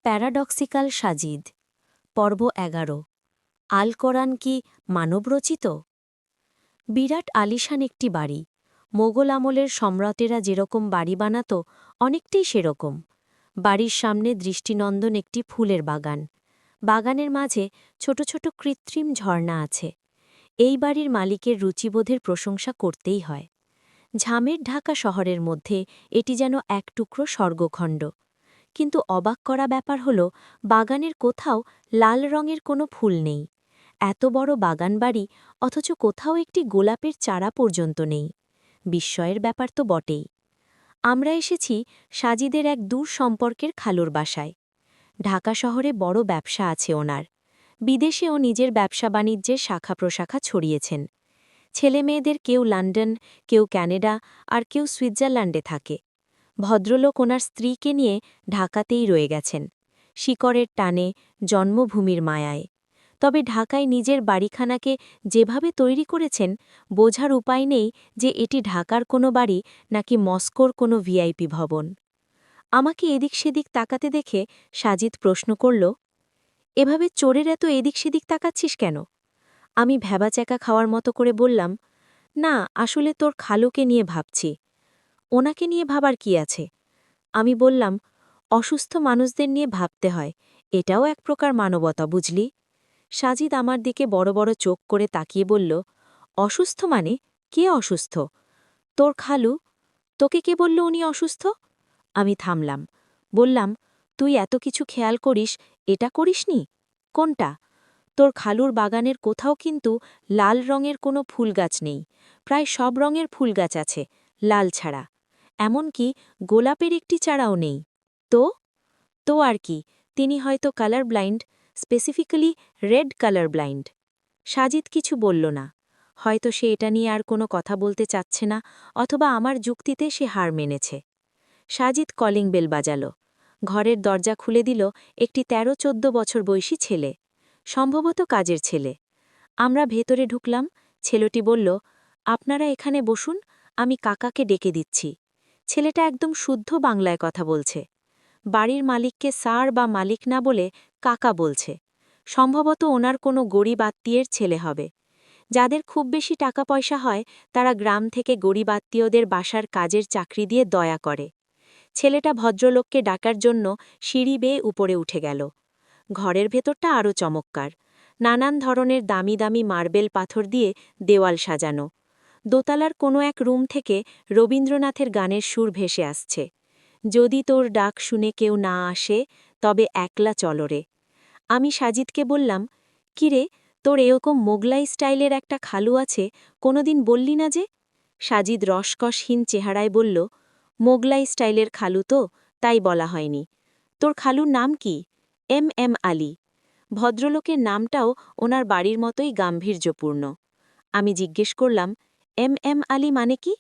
Paradoxical Sajid পর্ব ১১ আল কোরআন কি মানবরচিত? বিরাট আলিশান একটি বাড়ি। মোগল আমলের সম্রাটেরা যেরকম বাড়ি বানাত অনেকটাই সেরকম। বাড়ির সামনে দৃষ্টিনন্দন একটি ফুলের বাগান। বাগানের মাঝে ছোট ছোট কৃত্রিম ঝর্ণা আছে। এই বাড়ির মালিকের রুচিবোধের প্রশংসা করতেই হয়। ঝামের ঢাকা শহরের মধ্যে এটি যেন এক টুকরো স্বর্গখণ্ড। কিন্তু অবাক করা ব্যাপার হল বাগানের কোথাও লাল রঙের কোনো ফুল নেই। এত বড় বাগানবাড়ি, অথচ কোথাও একটি গোলাপের চারা পর্যন্ত নেই। বিস্ময়ের ব্যাপার তো বটেই। আমরা এসেছি সাজিদের এক দূর সম্পর্কের খালুর বাসায়। ঢাকা শহরে বড় ব্যবসা আছে ওনার। বিদেশেও নিজের ব্যবসা বাণিজ্যের শাখা প্রশাখা ছড়িয়েছেন। ছেলেমেয়েদের কেউ লন্ডন, কেউ ক্যানাডা, আর কেউ সুইজারল্যান্ডে থাকে। ভদ্রলোক ওনার স্ত্রীকে নিয়ে ঢাকাতেই রয়ে গেছেন, শিকড়ের টানে, জন্মভূমির মায়ায়। তবে ঢাকায় নিজের বাড়িখানাকে যেভাবে তৈরি করেছেন, বোঝার উপায় নেই যে এটি ঢাকার কোনো বাড়ি নাকি মস্কোর কোনো ভিআইপি ভবন। আমাকে এদিক সেদিক তাকাতে দেখে সাজিদ প্রশ্ন করল, এভাবে চোরের এত এদিক সেদিক তাকাচ্ছিস কেন? আমি ভ্যাবাচ্যাকা খাওয়ার মতো করে বললাম, না, আসলে তোর খালুকে নিয়ে ভাবছি। ওনাকে নিয়ে ভাবার কি আছে? আমি বললাম, অসুস্থ মানুষদের নিয়ে ভাবতে হয়, এটাও এক প্রকার মানবতা, বুঝলি? সাজিদ আমার দিকে বড় বড় চোখ করে তাকিয়ে বলল, অসুস্থ মানে? কে অসুস্থ? তোর খালু। তোকে কে বলল উনি অসুস্থ? আমি থামলাম। বললাম, তুই এত কিছু খেয়াল করিস, এটা করিসনি? কোনটা? তোর খালুর বাগানের কোথাও কিন্তু লাল রঙের কোনো ফুল গাছ নেই। প্রায় সব রঙের ফুল গাছ আছে, লাল ছাড়া। এমনকি গোলাপের একটি চারাও নেই। তো তো আর কি, তিনি হয়তো colour blind, specifically red colour blind. Sajid কিছু বলল না। হয়তো সে এটা নিয়ে আর কোনো কথা বলতে চাচ্ছে না, অথবা আমার যুক্তিতে সে হার মেনেছে। সাজিদ কলিং বেল বাজাল। ঘরের দরজা খুলে দিল একটি ১৩-১৪ বছর বয়সী ছেলে, সম্ভবত কাজের ছেলে। আমরা ভেতরে ঢুকলাম। ছেলেটি বলল, আপনারা এখানে বসুন, আমি কাকাকে ডেকে দিচ্ছি। ছেলেটা একদম শুদ্ধ বাংলায় কথা বলছে। বাড়ির মালিককে স্যার বা মালিক না বলে কাকা বলছে। সম্ভবত ওনার কোনো গরিব আত্মীয়ের ছেলে হবে। যাদের খুব বেশি টাকা পয়সা হয়, তারা গ্রাম থেকে গরিব আত্মীয়দের বাসার কাজের চাকরি দিয়ে দয়া করে। ছেলেটা ভদ্রলোককে ডাকার জন্য সিঁড়ি বেয়ে উপরে উঠে গেল। ঘরের ভেতরটা আরও চমৎকার। নানান ধরনের দামি দামি মার্বেল পাথর দিয়ে দেওয়াল সাজানো। দোতলার কোনো এক রুম থেকে রবীন্দ্রনাথের গানের সুর ভেসে আসছে। যদি তোর ডাক শুনে কেউ না আসে, তবে একলা চলরে। আমি সাজিদকে বললাম, কিরে, তোর এরকম মোগলাই স্টাইলের একটা খালু আছে, কোনোদিন বললি না যে? সাজিদ রসকসহীন চেহারায় বলল, মোগলাই স্টাইলের খালু তো, তাই বলা হয়নি। তোর খালুর নাম কি? এম আলী। ভদ্রলোকের নামটাও ওনার বাড়ির মতোই গাম্ভীর্যপূর্ণ। আমি জিজ্ঞেস করলাম, এম আলী মানে কি?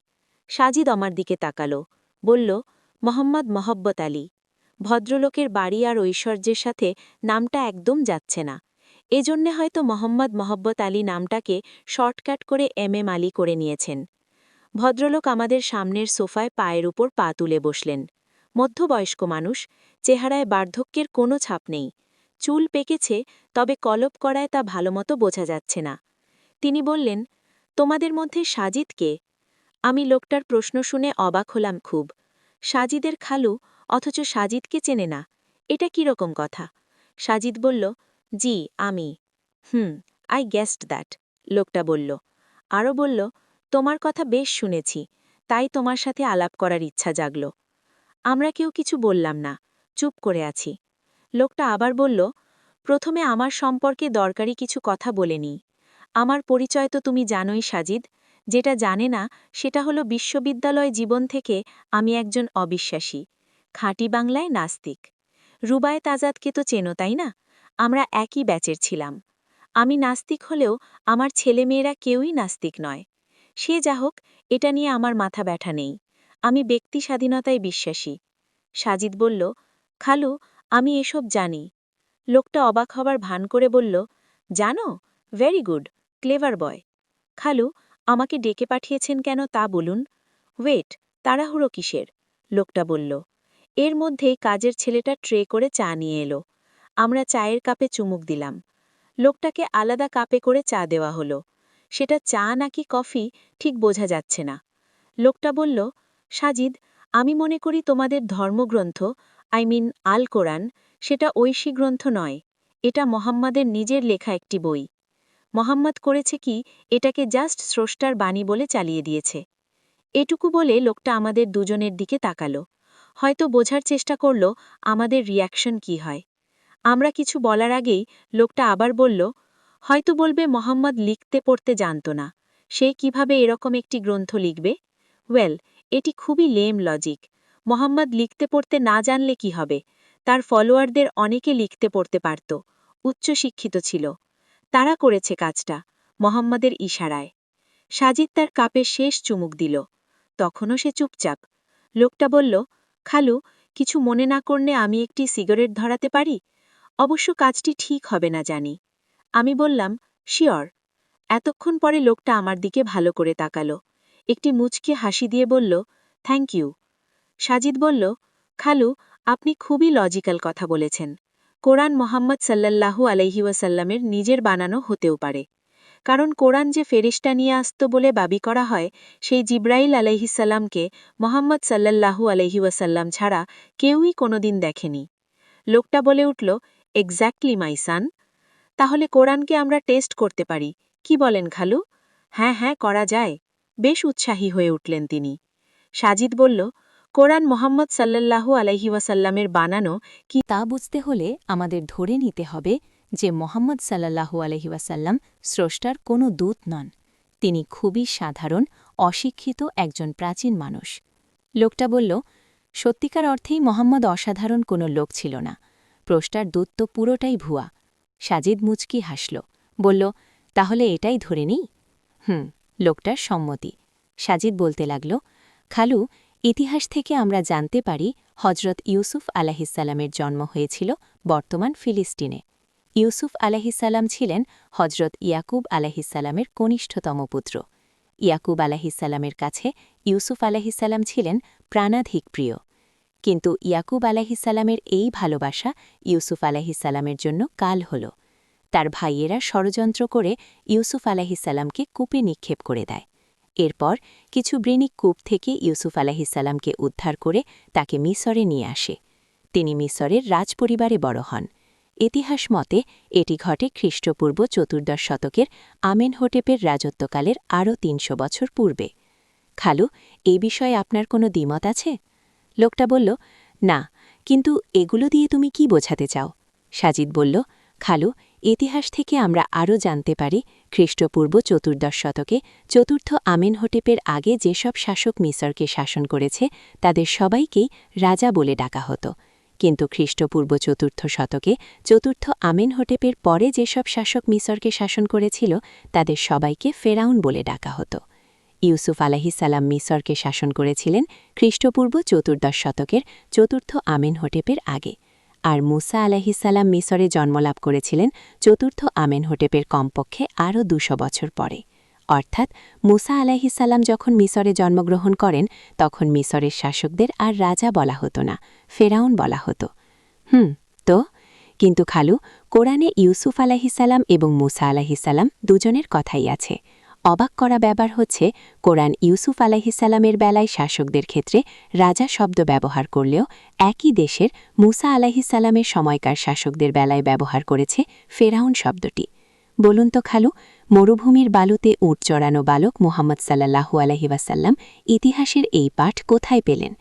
সাজিদ আমার দিকে তাকাল, বলল, মোহাম্মদ মহব্বত আলী। ভদ্রলোকের বাড়ি আর ঐশ্বর্যের সাথে নামটা একদম যাচ্ছে না। এজন্যে হয়তো মোহাম্মদ মহব্বত আলী নামটাকে শর্টকাট করে এম আলী করে নিয়েছেন। ভদ্রলোক আমাদের সামনের সোফায় পায়ের উপর পা তুলে বসলেন। মধ্যবয়স্ক মানুষ, চেহারায় বার্ধক্যের কোনো ছাপ নেই। চুল পেকেছে, তবে কলপ করায় তা ভালোমতো বোঝা যাচ্ছে না। তিনি বললেন, তোমাদের মধ্যে সাজিদ কে? আমি লোকটার প্রশ্ন শুনে অবাক হলাম খুব। সাজিদের খালু, অথচ সাজিদকে চেনে না, এটা কীরকম কথা? সাজিদ বলল, জি আমি। আই গেসড দ্যাট, লোকটা বলল। আরও বলল, তোমার কথা বেশ শুনেছি, তাই তোমার সাথে আলাপ করার ইচ্ছা জাগল। আমরা কেউ কিছু বললাম না, চুপ করে আছি। লোকটা আবার বলল, প্রথমে আমার সম্পর্কে দরকারি কিছু কথা বলে নিই। আমার পরিচয় তো তুমি জানোই সাজিদ। যেটা জানে না সেটা হলো বিশ্ববিদ্যালয় জীবন থেকে আমি একজন অবিশ্বাসী, খাঁটি বাংলায় নাস্তিক। রুবায়েত আজাদকে তো চেনো, তাই না? আমরা একই ব্যাচের ছিলাম। আমি নাস্তিক হলেও আমার ছেলেমেয়েরা কেউই নাস্তিক নয়। সে যা হোক, এটা নিয়ে আমার মাথা ব্যথা নেই। আমি ব্যক্তি স্বাধীনতায় বিশ্বাসী। সাজিদ বলল, খালু, আমি এসব জানি। লোকটা অবাক হবার ভান করে বলল, জানো? ভেরি গুড, ক্লেভার বয়। খালু, আমাকে ডেকে পাঠিয়েছেন কেন তা বলুন। ওয়েট, তাড়াহুড়ো কিসের? লোকটা বলল, এর মধ্যেই কাজের ছেলেটা ট্রে করে চা নিয়ে এলো। আমরা চায়ের কাপে চুমুক দিলাম। লোকটাকে আলাদা কাপে করে চা দেওয়া হলো। সেটা চা নাকি কফি ঠিক বোঝা যাচ্ছে না। লোকটা বলল, সাজিদ, আমি মনে করি তোমাদের ধর্মগ্রন্থ, আল কোরআন, সেটা ঐশী গ্রন্থ নয়। এটা মোহাম্মদের নিজের লেখা একটি বই। মোহাম্মদ করেছে কি, এটাকে জাস্ট স্রষ্টার বাণী বলে চালিয়ে দিয়েছে। এটুকু বলে লোকটা আমাদের দুজনের দিকে তাকালো। হয়তো বোঝার চেষ্টা করল আমাদের রিয়াকশন কি হয়। আমরা কিছু বলার আগেই লোকটা আবার বলল, হয়তো বলবে মোহাম্মদ লিখতে পড়তে জানত না, সে কিভাবে এরকম একটি গ্রন্থ লিখবে। ওয়েল, এটি খুবই লেম লজিক। মোহাম্মদ লিখতে পড়তে না জানলে কি হবে? তার ফলোয়ারদের অনেকে লিখতে পড়তে পারত, উচ্চশিক্ষিত ছিল। তারা করেছে কাজটা মোহাম্মদের ইশারায়। সাজিদ তার কাপে শেষ চুমুক দিল। তখনও সে চুপচাপ। লোকটা বলল, খালু, কিছু মনে না করলে আমি একটি সিগারেট ধরাতে পারি? অবশ্য কাজটি ঠিক হবে না জানি। আমি বললাম, শিওর। এতক্ষণ পরে লোকটা আমার দিকে ভালো করে তাকালো। একটি মুচকি হাসি দিয়ে বলল, থ্যাংক ইউ। সাজিদ বলল, খালু, আপনি খুবই লজিক্যাল কথা বলেছেন। কোরআন মোহাম্মদ সাল্লাল্লাহু আলাইহি ওয়াসাল্লামের নিজের বানানো হতেও পারে। কারণ কোরআন যে ফেরেশতা নিয়ে আসত বলে দাবি করা হয়, সেই জিব্রাইল আলাইহিসাল্লামকে মোহাম্মদ সাল্লাল্লাহু আলাইহি ওয়াসাল্লাম ছাড়া কেউই কোনোদিন দেখেনি। লোকটা বলে উঠল, এক্স্যাক্টলি মাই সান। তাহলে কোরআনকে আমরা টেস্ট করতে পারি, কি বলেন খালু? হ্যাঁ হ্যাঁ, করা যায়। বেশ উৎসাহী হয়ে উঠলেন তিনি। সাজিদ বলল, কোরআন মোহাম্মদ সাল্লাল্লাহু আলাইহি ওয়াসাল্লামের বানানো কি তা বুঝতে হলে আমাদের ধরে নিতে হবে যে মোহাম্মদ সাল্লাল্লাহু আলাইহি ওয়াসাল্লাম স্রষ্টার কোনো দূত নন। তিনি খুবই সাধারণ, অশিক্ষিত একজন প্রাচীন মানুষ। লোকটা বলল, সত্যিকার অর্থেই মোহাম্মদ অসাধারণ কোনো লোক ছিল না। স্রষ্টার দূত তো পুরোটাই ভুয়া। সাজিদ মুচকি হাসল, বলল, তাহলে এটাই ধরে নিই? লোকটার সম্মতি। সাজিদ বলতে লাগল, খালু, ইতিহাস থেকে আমরা জানতে পারি হজরত ইউসুফ আলাহিসাল্লামের জন্ম হয়েছিল বর্তমান ফিলিস্তিনে। ইউসুফ আলাহিসাল্লাম ছিলেন হজরত ইয়াকুব আলাহিসাল্লামের কনিষ্ঠতম পুত্র। ইয়াকুব আলাহিসাল্লামের কাছে ইউসুফ আলাহিসাল্লাম ছিলেন প্রাণাধিক প্রিয়। কিন্তু ইয়াকুব আলাহিসাল্লামের এই ভালোবাসা ইউসুফ আলাহিসাল্লামের জন্য কাল হল। তার ভাইয়েরা ষড়যন্ত্র করে ইউসুফ আলাহিসাল্লামকে কূপে নিক্ষেপ করে দেয়। এরপর কিছু বৃনিক কূপ থেকে ইউসুফ আলাহিসাল্লামকে উদ্ধার করে তাকে মিসরে নিয়ে আসে। তিনি মিসরের রাজপরিবারে বড় হন। ইতিহাস মতে এটি ঘটে খ্রিস্টপূর্ব ১৪দশ শতকের আমেনহোটেপের রাজত্বকালের আরও ৩০০ বছর পূর্বে। খালু, এই বিষয়ে আপনার কোনো দ্বিমত আছে? লোকটা বলল, না, কিন্তু এগুলো দিয়ে তুমি কি বোঝাতে চাও? সাজিদ বলল, খালু, ইতিহাস থেকে আমরা আরও জানতে পারি খ্রিস্টপূর্ব ১৪দশ শতকে চতুর্থ আমেনহোটেপের আগে যেসব শাসক মিসরকে শাসন করেছে তাদের সবাইকেই রাজা বলে ডাকা হতো। কিন্তু খ্রিস্টপূর্ব ৪র্থ শতকে চতুর্থ আমেনহোটেপের পরে যেসব শাসক মিসরকে শাসন করেছিল তাদের সবাইকে ফেরাউন বলে ডাকা হতো। ইউসুফ আলাহিসাল্লাম মিসরকে শাসন করেছিলেন খ্রিস্টপূর্ব ১৪দশ শতকের চতুর্থ আমেনহোটেপের আগে, আর মুসা আলাহিসাল্লাম মিসরে জন্মলাভ করেছিলেন চতুর্থ আমেনহোটেপের কমপক্ষে আরও ২০০ বছর পরে। অর্থাৎ মুসা আলাহিসাল্লাম যখন মিসরে জন্মগ্রহণ করেন তখন মিসরের শাসকদের আর রাজা বলা হতো না, ফেরাউন বলা হতো। তো কিন্তু খালু, কোরআনে ইউসুফ আলাহিসাল্লাম এবং মুসা আলাহিসাল্লাম দুজনের কথাই আছে। অবাক করা ব্যাপার হচ্ছে, কোরআন ইউসুফ আলাহিসাল্লামের বেলায় শাসকদের ক্ষেত্রে রাজা শব্দ ব্যবহার করলেও একই দেশের মুসা আলাহিসাল্লামের সময়কার শাসকদের বেলায় ব্যবহার করেছে ফেরাউন শব্দটি। বলুন তো খালু, মরুভূমির বালুতে উট চড়ানো বালক মুহাম্মদ সাল্লাল্লাহু আলাইহি ওয়াসাল্লাম ইতিহাসের এই পাঠ কোথায় পেলেন?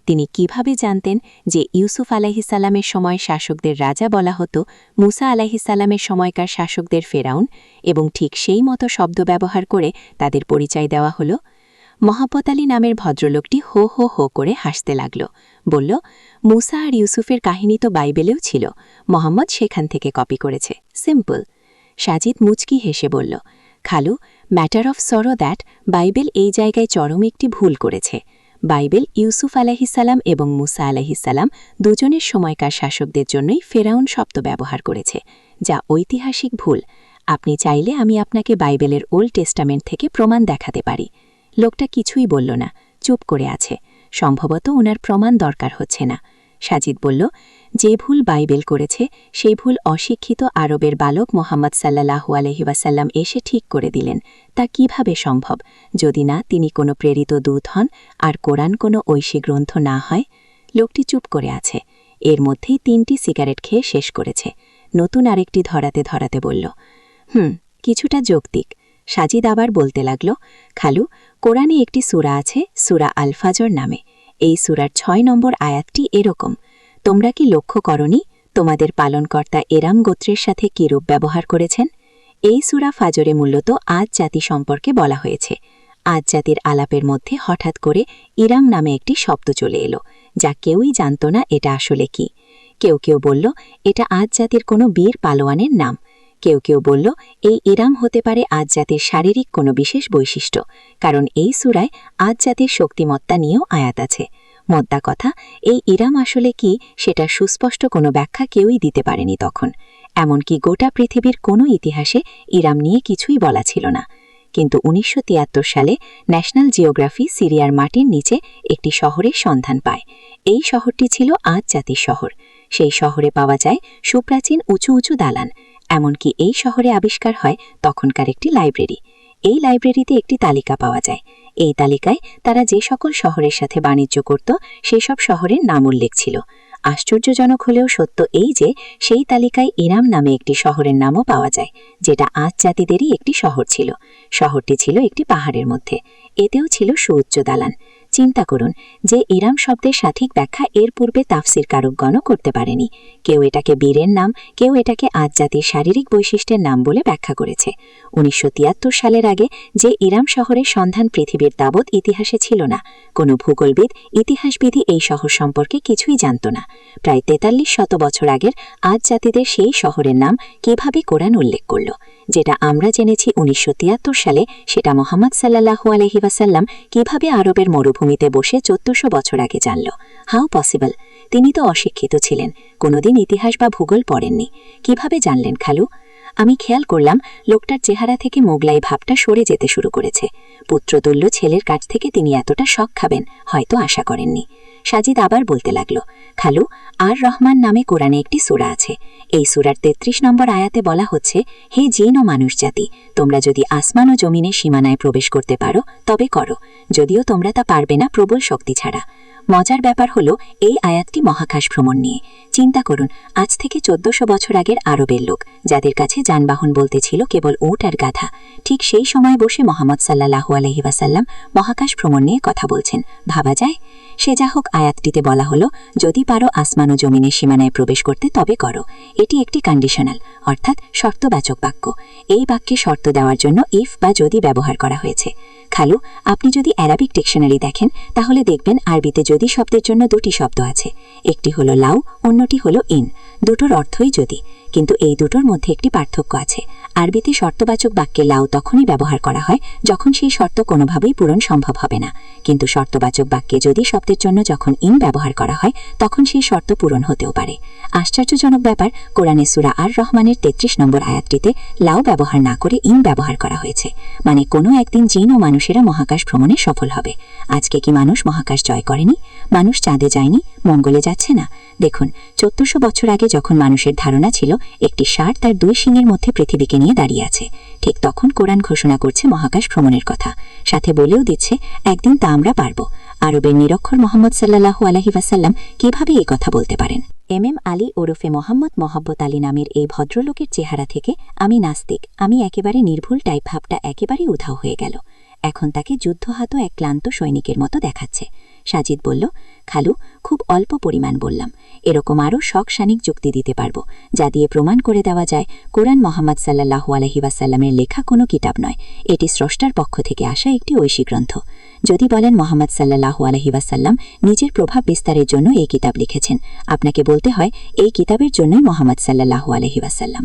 তিনি কিভাবে জানতেন যে ইউসুফ আলাইহিসাল্লামের সময় শাসকদের রাজা বলা হতো, মুসা আলাইহিসাল্লামের সময়কার শাসকদের ফেরাউন, এবং ঠিক সেই মতো শব্দ ব্যবহার করে তাদের পরিচয় দেওয়া হল? মহাব্বত আলী নামের ভদ্রলোকটি হো হো হো করে হাসতে লাগল, বলল, মুসা আর ইউসুফের কাহিনী তো বাইবেলেও ছিল, মোহাম্মদ সেখান থেকে কপি করেছে, সিম্পল। সাজিদ মুচকি হেসে বলল, খালু, matter of sorrow that Bible এই জায়গায় চরম একটি ভুল করেছে। বাইবেল ইউসুফ আলাহিসাল্লাম এবং মুসা আলাহিসাল্লাম দুজনের সময়কার শাসকদের জন্যই ফেরাউন শব্দ ব্যবহার করেছে, যা ঐতিহাসিক ভুল। আপনি চাইলে আমি আপনাকে বাইবেলের ওল্ড টেস্টামেন্ট থেকে প্রমাণ দেখাতে পারি। লোকটা কিছুই বলল না, চুপ করে আছে। সম্ভবত ওনার প্রমাণ দরকার হচ্ছে না। সাজিদ বলল, যে ভুল বাইবেল করেছে সেই ভুল অশিক্ষিত আরবের বালক মোহাম্মদ সাল্লাল্লাহু আলাইহি ওয়াসাল্লাম এসে ঠিক করে দিলেন। তা কিভাবে সম্ভব যদি না তিনি কোনো প্রেরিত দূত হন আর কোরআন কোনো ঐশী গ্রন্থ না হয়? লোকটি চুপ করে আছে। এর মধ্যেই 3টি সিগারেট খেয়ে শেষ করেছে। নতুন আরেকটি ধরাতে ধরাতে বলল, কিছুটা যৌক্তিক। সাজিদ আবার বলতে লাগল, খালু, কোরআনে একটি সূরা আছে, সূরা আল ফাজর নামে। এই সূরার 6 নম্বর আয়াতটি এরকম, তোমরা কি লক্ষ্য করনি তোমাদের পালনকর্তা এরাম গোত্রের সাথে কিরূপ ব্যবহার করেছেন? এই সূরা ফাজরে মূলত আদ জাতি সম্পর্কে বলা হয়েছে। আদ জাতির আলাপের মধ্যে হঠাৎ করে ইরাম নামে একটি শব্দ চলে এলো, যা কেউই জানত না এটা আসলে কি। কেউ কেউ বলল এটা আদ জাতির কোনো বীর পালোয়ানের নাম। কেউ কেউ বলল এই ইরাম হতে পারে আদ জাতির শারীরিক কোনো বিশেষ বৈশিষ্ট্য, কারণ এই সূরায় আদ জাতির শক্তিমত্তা নিয়েও আয়াত আছে। মোদ্দা কথা, এই ইরাম আসলে কি সেটা সুস্পষ্ট কোনো ব্যাখ্যা কেউই দিতে পারেনি তখন। এমনকি গোটা পৃথিবীর কোনো ইতিহাসে ইরাম নিয়ে কিছুই বলা ছিল না। কিন্তু 1973 সালে ন্যাশনাল জিওগ্রাফি সিরিয়ার মাটির নিচে একটি শহরের সন্ধান পায়। এই শহরটি ছিল আদ জাতির শহর। সেই শহরে পাওয়া যায় সুপ্রাচীন উঁচু উঁচু দালান। এমনকি এই শহরে আবিষ্কার হয় তখনকার একটি লাইব্রেরি। এই লাইব্রেরিতে একটি তালিকা পাওয়া যায়। এই তালিকায় তারা যে সকল শহরের সাথে বাণিজ্য করত সেসব শহরের নাম উল্লেখ ছিল। আশ্চর্যজনক হলেও সত্য এই যে সেই তালিকায় ইরাম নামে একটি শহরের নামও পাওয়া যায়, যেটা আদ জাতিদেরই একটি শহর ছিল। শহরটি ছিল একটি পাহাড়ের মধ্যে। এতেও ছিল সুউচ্চ দালান। চিন্তা করুন যে ইরাম শব্দের সঠিক ব্যাখ্যা এর পূর্বে তাফসির কারকগণও করতে পারেনি। কেউ এটাকে বীরের নাম, কেউ এটাকে আদ জাতির শারীরিক বৈশিষ্ট্যের নাম বলে ব্যাখ্যা করেছে। 1973 সালের আগে যে ইরাম শহরের সন্ধান পৃথিবীর তাবৎ ইতিহাসে ছিল না, কোনো ভূগোলবিদ, ইতিহাসবিধি এই শহর সম্পর্কে কিছুই জানত না। প্রায় 43 শত বছর আগের আদ জাতিদের সেই শহরের নাম কিভাবে কোরআন উল্লেখ করল? যেটা আমরা জেনেছি 1973 সালে, সেটা মোহাম্মদ সাল্লাল্লাহু আলাইহি ওয়াসাল্লাম কিভাবে আরবের মরুভূমিতে বসে 1400 বছর আগে জানল? How possible? তিনি তো অশিক্ষিত ছিলেন, কোনোদিন ইতিহাস বা ভূগোল পড়েননি। কিভাবে জানলেন খালু? আমি খেয়াল করলাম লোকটার চেহারা থেকে মোগলাই ভাবটা সরে যেতে শুরু করেছে। পুত্রতুল্য ছেলের কাছ থেকে তিনি এতটা শক খাবেন হয়তো আশা করেননি। সাজিদ আবার বলতে লাগল, খালু, আর রহমান নামে কোরআনে একটি সূরা আছে। এই সূরার 33 নম্বর আয়াতে বলা হচ্ছে, হে জিন ও মানুষ জাতি, তোমরা যদি আসমান ও জমিনের সীমানায় প্রবেশ করতে পারো তবে করো, যদিও তোমরা তা পারবে না প্রবল শক্তি ছাড়া। মজার ব্যাপার হলো এই আয়াতটি মহাকাশ ভ্রমণ নিয়ে। চিন্তা করুন, আজ থেকে 1400 বছর আগের আরবের লোক, যাদের কাছে যানবাহন বলতে ছিল কেবল উট আর গাধা, ঠিক সেই সময় বসে মোহাম্মদ সাল্লাল্লাহু আলাইহি ওয়াসাল্লাম মহাকাশ ভ্রমণ নিয়ে কথা বলছেন। ভাবা যায়? সে যা হোক, আয়াতটিতে বলা হলো, যদি পারো আসমান ও জমিনের সীমানায় প্রবেশ করতে তবে করো। এটি একটি কন্ডিশনাল, অর্থাৎ শর্তবাচক বাক্য। এই বাক্যে শর্ত দেওয়ার জন্য ইফ বা যদি ব্যবহার করা হয়েছে। খালু, আপনি যদি অ্যারাবিক ডিকশনারি দেখেন তাহলে দেখবেন আরবিতে যদি শব্দের জন্য 2টি শব্দ আছে। একটি হলো লাউ, অন্যটি হলো ইন। দুটোর অর্থই যদি, কিন্তু এই দুটোর মধ্যে একটি পার্থক্য আছে। আরবিতে শর্তবাচক বাক্যে লাউ তখনই ব্যবহার করা হয় যখন সেই শর্ত কোনোভাবেই পূরণ সম্ভব হবে না, কিন্তু শর্তবাচক বাক্যে যদি শব্দের জন্য যখন ইন ব্যবহার করা হয় তখন সেই শর্ত পূরণ হতেও পারে। আশ্চর্যজনক ব্যাপার, কোরআনে সূরা আর রহমানের 33 নম্বর আয়াতটিতে লাউ ব্যবহার না করে ইন ব্যবহার করা হয়েছে। মানে কোনো একদিন জিন ও মানুষেরা মহাকাশ ভ্রমণে সফল হবে। আজকে কি মানুষ মহাকাশ জয় করেনি? মানুষ চাঁদে যায়নি, মঙ্গলে যাচ্ছে না। দেখুন, 1400 বছর আগে যখন মানুষের ধারণা ছিল একটি ষাঁড় তার 2 শিংয়ের মধ্যে পৃথিবীকে নিয়ে দাঁড়িয়ে আছে, ঠিক তখন কোরআন ঘোষণা করছে মহাকাশ ভ্রমণের কথা। সাথে বলেও দিচ্ছে একদিন তা আমরা পারব। আরবের নিরক্ষর মোহাম্মদ সাল্লাল্লাহু আলাইহি ওয়াসাল্লাম কিভাবে এই কথা বলতে পারেন? এম আলী ওরফে মোহাম্মদ মহব্বত আলী নামের এই ভদ্রলোকের চেহারা থেকে আমি নাস্তিক, আমি একেবারে নির্ভুল টাইপ ভাবটা একেবারেই উধাও হয়ে গেল। এখন তাকে যুদ্ধহাত এক ক্লান্ত সৈনিকের মতো দেখাচ্ছে। সাজিদ বলল, খালু, খুব অল্প পরিমাণ বললাম, এরকম আরও শকশানিক যুক্তি দিতে পারবো যা দিয়ে প্রমাণ করে দেওয়া যায় কোরআন মোহাম্মদ সাল্লাল্লাহু আলাইহি ওয়াসাল্লামের লেখা কোনো কিতাব নয়, এটি স্রষ্টার পক্ষ থেকে আসা একটি ঐশী গ্রন্থ। যদি বলেন মোহাম্মদ সাল্লাল্লাহু আলাইহি ওয়াসাল্লাম নিজের প্রভাব বিস্তারের জন্য এই কিতাব লিখেছেন, আপনাকে বলতে হয় এই কিতাবের জন্যই মোহাম্মদ সাল্লাল্লাহু আলাইহি ওয়াসাল্লাম।